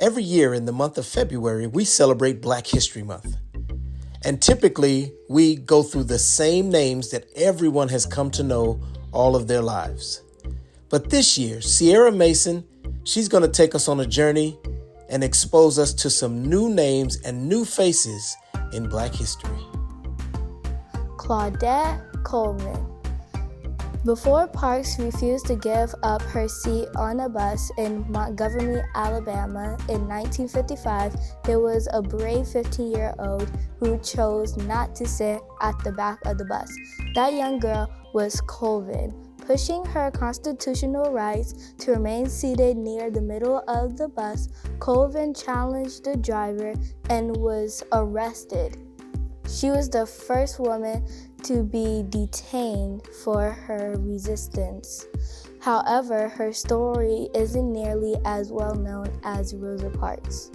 Every year in the month of February, we celebrate Black History Month. And typically, we go through the same names that everyone has come to know all of their lives. But this year, Sierra Mason, she's going to take us on a journey and expose us to some new names and new faces in Black history. Claudette Coleman. Before Parks refused to give up her seat on a bus in Montgomery, Alabama in 1955, there was a brave 15-year-old who chose not to sit at the back of the bus. That young girl was Colvin. Pushing her constitutional rights to remain seated near the middle of the bus, Colvin challenged the driver and was arrested. She was the first woman to be detained for her resistance. However, her story isn't nearly as well known as Rosa Parks.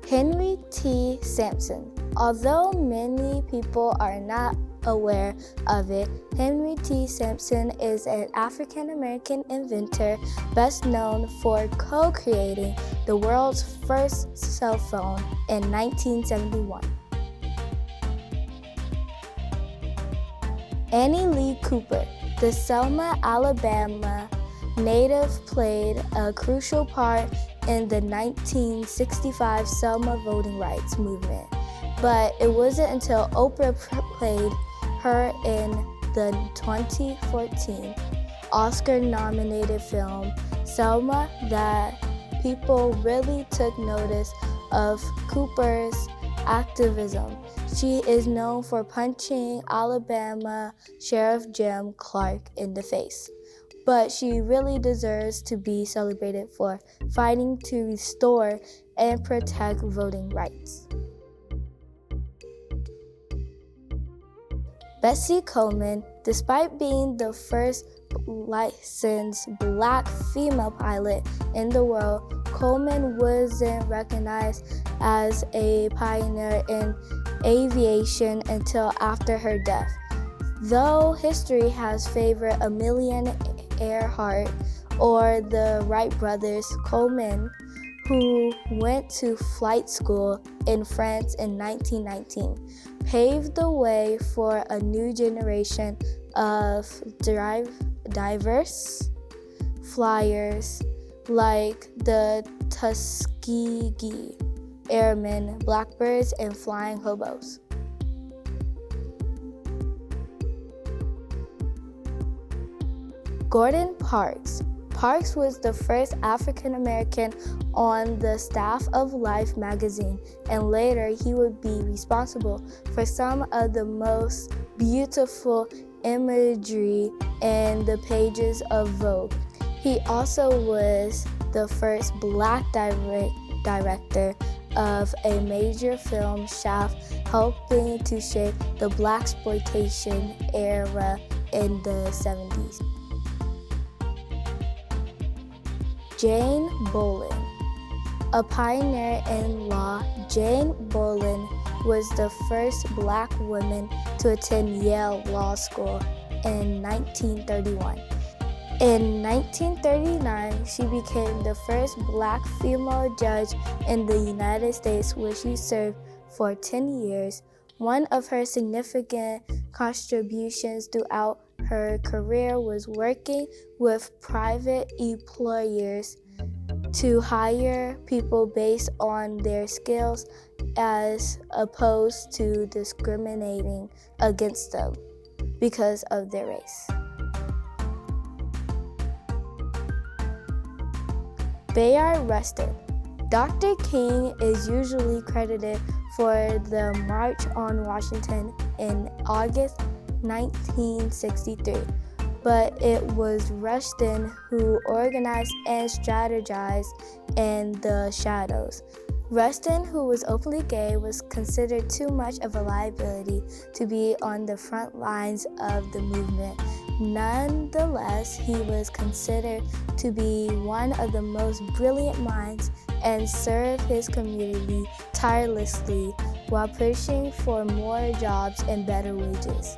Henry T. Sampson. Although many people are not aware of it, Henry T. Sampson is an African-American inventor best known for co-creating the world's first cell phone in 1971. Annie Lee Cooper, the Selma, Alabama native, played a crucial part in the 1965 Selma voting rights movement. But it wasn't until Oprah played her in the 2014 Oscar-nominated film Selma that people really took notice of Cooper's activism. She is known for punching Alabama Sheriff Jim Clark in the face, but she really deserves to be celebrated for fighting to restore and protect voting rights. Bessie Coleman, despite being the first licensed Black female pilot in the world, Coleman wasn't recognized as a pioneer in aviation until after her death. Though history has favored Amelia Earhart or the Wright brothers, Coleman, who went to flight school in France in 1919, paved the way for a new generation of diverse flyers like the Tuskegee Airmen, Blackbirds, and Flying Hobos. Gordon Parks. Parks was the first African American on the staff of Life magazine, and later he would be responsible for some of the most beautiful imagery in the pages of Vogue. He also was the first Black director of a major film shaft, helping to shape the Blaxploitation era in the 70s. Jane Bolin. A pioneer in law, Jane Bolin was the first Black woman to attend Yale Law School in 1931. In 1939, she became the first Black female judge in the United States, where she served for 10 years. One of her significant contributions throughout her career was working with private employers to hire people based on their skills as opposed to discriminating against them because of their race. Bayard Rustin. Dr. King is usually credited for the March on Washington in August 1963, but it was Rustin who organized and strategized in the shadows. Rustin, who was openly gay, was considered too much of a liability to be on the front lines of the movement. Nonetheless, he was considered to be one of the most brilliant minds and served his community tirelessly while pushing for more jobs and better wages.